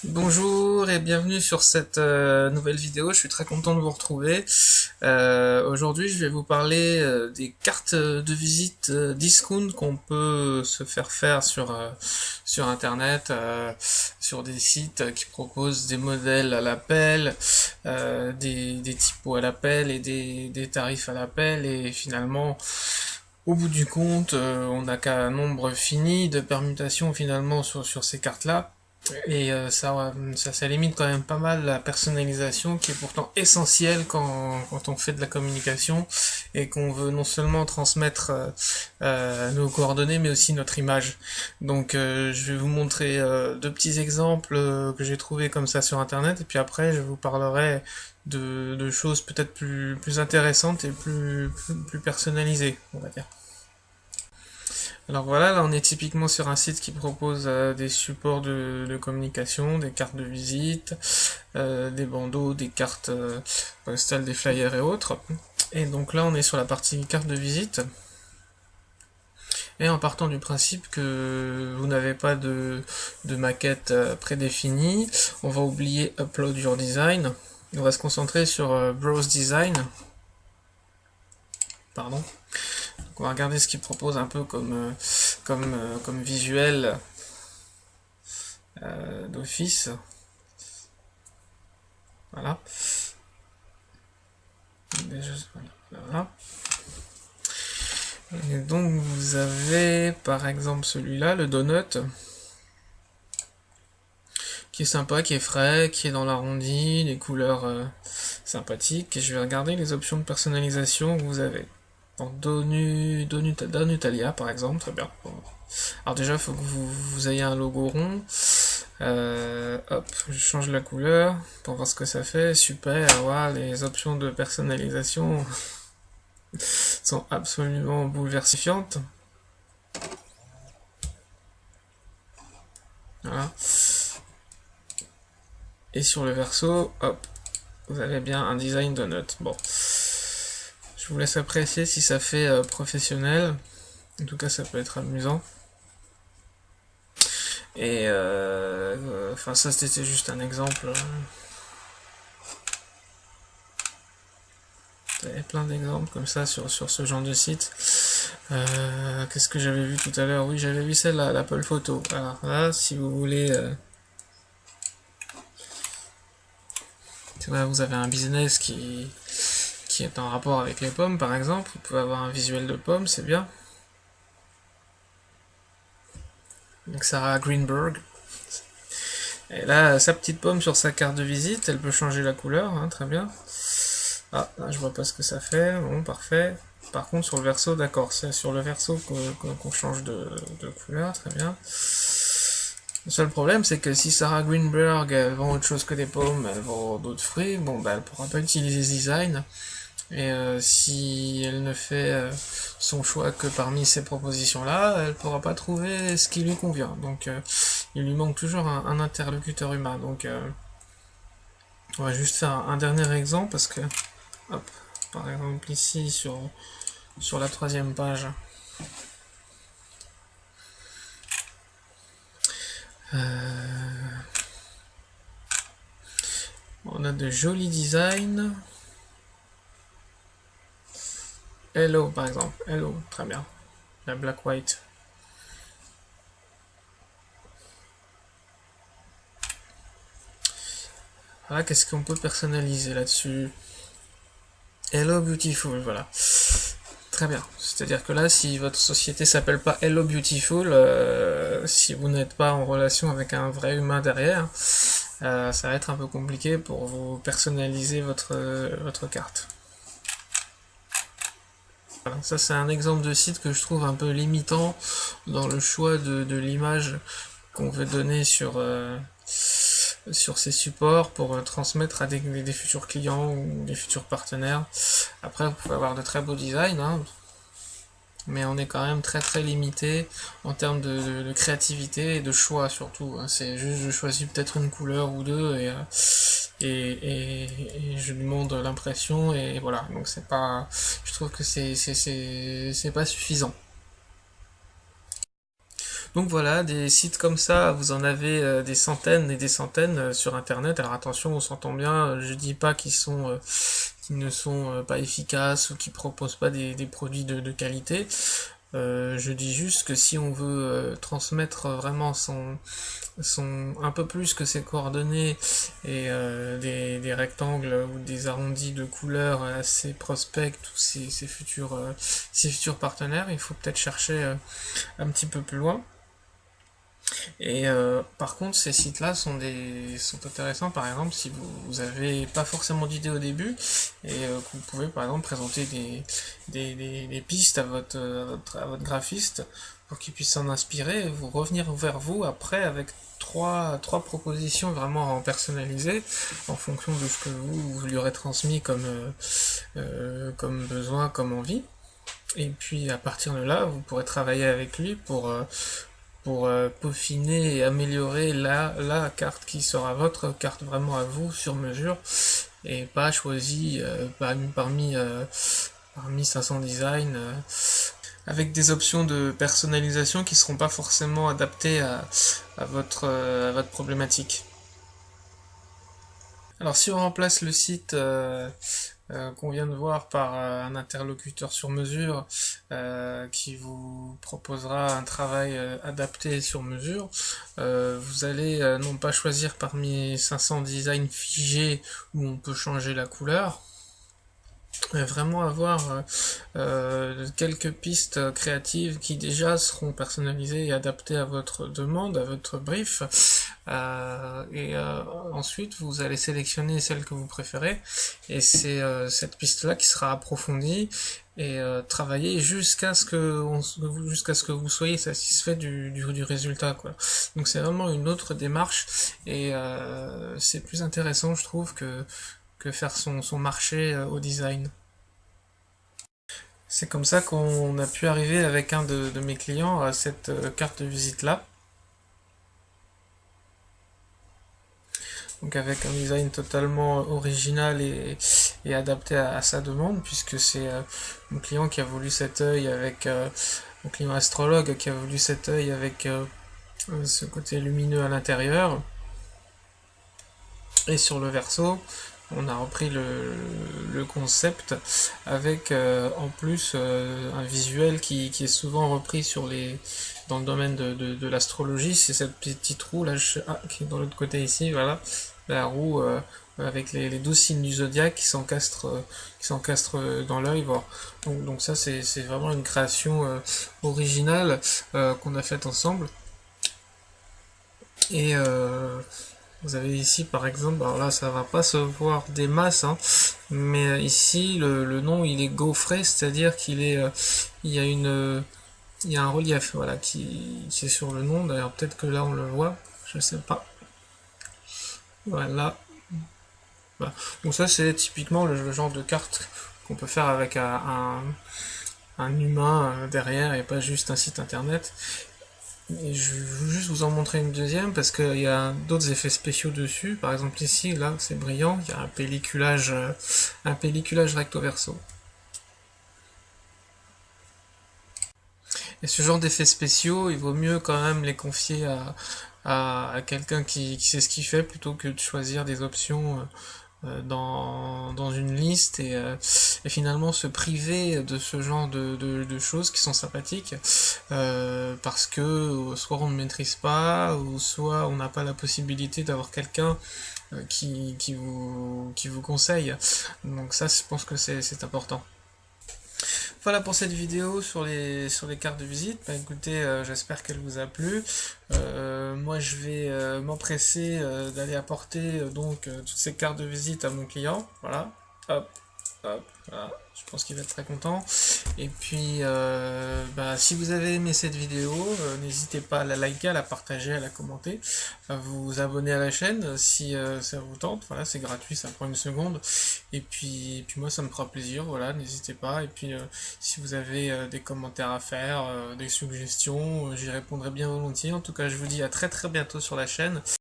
Bonjour et bienvenue sur cette nouvelle vidéo, je suis très content de vous retrouver. Aujourd'hui je vais vous parler des cartes de visite discount qu'on peut se faire sur internet, sur des sites qui proposent des modèles à l'appel, des typos à l'appel et des tarifs à l'appel et finalement au bout du compte on n'a qu'un nombre fini de permutations finalement sur ces cartes-là. Et ça limite quand même pas mal la personnalisation qui est pourtant essentielle quand on fait de la communication et qu'on veut non seulement transmettre nos coordonnées mais aussi notre image. Donc je vais vous montrer deux petits exemples que j'ai trouvés comme ça sur internet et puis après je vous parlerai de choses peut-être plus intéressantes et plus personnalisées, on va dire. Alors voilà, là on est typiquement sur un site qui propose des supports de communication, des cartes de visite, des bandeaux, des cartes postales, des flyers et autres. Et donc là on est sur la partie carte de visite. Et en partant du principe que vous n'avez pas de maquette prédéfinie, on va oublier Upload Your Design. On va se concentrer sur Browse Design. Pardon. Donc on va regarder ce qu'il propose un peu comme visuel d'office. Voilà. Voilà. Et donc vous avez par exemple celui-là, le donut, qui est sympa, qui est frais, qui est dans l'arrondi, les couleurs sympathiques. Et je vais regarder les options de personnalisation que vous avez. Donc Donutalia par exemple, très bien. Alors déjà, il faut que vous ayez un logo rond. Hop, je change la couleur pour voir ce que ça fait. Super, voilà, les options de personnalisation sont absolument bouleversifiantes. Voilà. Et sur le verso, hop, vous avez bien un design donut. Bon, je vous laisse apprécier si ça fait professionnel. En tout cas, ça peut être amusant. Et enfin, ça c'était juste un exemple. Il y a plein d'exemples comme ça sur ce genre de site. Qu'est-ce que j'avais vu tout à l'heure? Oui, j'avais vu celle-là, l'Apple Photo. Alors là, si vous voulez, là, vous avez un business qui est en rapport avec les pommes, par exemple. Vous pouvez avoir un visuel de pommes, c'est bien. Donc Sarah Greenberg. Et là, sa petite pomme sur sa carte de visite, elle peut changer la couleur, hein, très bien. Ah, là, je vois pas ce que ça fait. Bon, parfait. Par contre, sur le verso, d'accord, c'est sur le verso qu'on change de couleur, très bien. Le seul problème, c'est que si Sarah Greenberg elle vend autre chose que des pommes, elle vend d'autres fruits, bon, bah, elle pourra pas utiliser ce design. Et si elle ne fait son choix que parmi ces propositions-là, elle pourra pas trouver ce qui lui convient. Donc, il lui manque toujours un interlocuteur humain. Donc, on va juste faire un dernier exemple parce que, hop, par exemple ici sur la troisième page, on a de jolis designs. Hello par exemple, Hello, très bien. La black white. Voilà, qu'est-ce qu'on peut personnaliser là-dessus? Hello Beautiful, voilà. Très bien. C'est-à-dire que là, si votre société s'appelle pas Hello Beautiful, si vous n'êtes pas en relation avec un vrai humain derrière, ça va être un peu compliqué pour vous personnaliser votre carte. Voilà, ça c'est un exemple de site que je trouve un peu limitant dans le choix de l'image qu'on veut donner sur ces supports pour transmettre à des futurs clients ou des futurs partenaires. Après, vous pouvez avoir de très beaux designs, hein, mais on est quand même très limité en termes de créativité et de choix surtout. Hein. C'est juste, je choisis peut-être une couleur ou deux et je demande l'impression et voilà. Donc c'est pas, je trouve que c'est pas suffisant. Donc voilà, des sites comme ça, vous en avez des centaines et des centaines sur internet. Alors attention, on s'entend bien, je dis pas qu'ils ne sont pas efficaces ou qui proposent pas des produits de qualité. Je dis juste que si on veut transmettre vraiment un peu plus que ses coordonnées et des rectangles ou des arrondis de couleurs à ses prospects ou ses futurs partenaires, il faut peut-être chercher un petit peu plus loin. Et par contre, ces sites-là sont intéressants, par exemple, si vous avez pas forcément d'idée au début, et que vous pouvez, par exemple, présenter des pistes à votre graphiste pour qu'il puisse s'en inspirer, et vous revenir vers vous après avec trois propositions vraiment personnalisées en fonction de ce que vous lui aurez transmis comme besoin, comme envie. Et puis à partir de là, vous pourrez travailler avec lui pour peaufiner et améliorer la carte qui sera votre carte vraiment à vous, sur mesure, et pas choisie parmi 500 designs, avec des options de personnalisation qui seront pas forcément adaptées à votre problématique. Alors si on remplace le site qu'on vient de voir par un interlocuteur sur mesure qui vous proposera un travail adapté sur mesure, vous allez non pas choisir parmi 500 designs figés où on peut changer la couleur, vraiment avoir quelques pistes créatives qui déjà seront personnalisées et adaptées à votre demande, à votre brief, ensuite vous allez sélectionner celle que vous préférez, et c'est cette piste-là qui sera approfondie et travailler jusqu'à ce que vous soyez satisfait du résultat, quoi. Donc c'est vraiment une autre démarche, et c'est plus intéressant, je trouve, que faire son marché au design. C'est comme ça qu'on a pu arriver avec un de mes clients à cette carte de visite là. Donc avec un design totalement original et adapté à sa demande, puisque c'est mon client qui a voulu cet œil avec mon client astrologue qui a voulu cet œil avec ce côté lumineux à l'intérieur. Et sur le verso, on a repris le concept avec en plus un visuel qui est souvent repris dans le domaine de l'astrologie. C'est cette petite roue là qui est dans l'autre côté ici, voilà, la roue avec les 12 signes du zodiaque qui s'encastrent dans l'œil. Voilà. Donc ça c'est vraiment une création originale qu'on a faite ensemble. Et vous avez ici par exemple, alors là ça va pas se voir des masses, hein, mais ici le nom il est gaufré, c'est-à-dire il y a un relief, voilà, qui est sur le nom. D'ailleurs peut-être que là on le voit, je sais pas. Voilà. Voilà. Donc ça c'est typiquement le genre de carte qu'on peut faire avec un humain derrière et pas juste un site internet. Et je veux juste vous en montrer une deuxième parce qu'il y a d'autres effets spéciaux dessus. Par exemple ici, là, c'est brillant, il y a un pelliculage recto verso. Et ce genre d'effets spéciaux, il vaut mieux quand même les confier à quelqu'un qui sait ce qu'il fait plutôt que de choisir des options dans une liste et finalement se priver de ce genre de choses qui sont sympathiques parce que soit on ne maîtrise pas ou soit on n'a pas la possibilité d'avoir quelqu'un qui vous conseille. Donc ça, je pense que c'est important. Voilà pour cette vidéo sur les cartes de visite. Bah, écoutez, j'espère qu'elle vous a plu. Moi je vais m'empresser d'aller apporter toutes ces cartes de visite à mon client. Voilà, hop, hop, voilà. Je pense qu'il va être très content. Et puis, si vous avez aimé cette vidéo, n'hésitez pas à la liker, à la partager, à la commenter, à vous abonner à la chaîne si ça vous tente. Voilà, c'est gratuit, ça prend une seconde. Et puis moi, ça me fera plaisir. Voilà, n'hésitez pas. Et puis, si vous avez des commentaires à faire, des suggestions, j'y répondrai bien volontiers. En tout cas, je vous dis à très très bientôt sur la chaîne.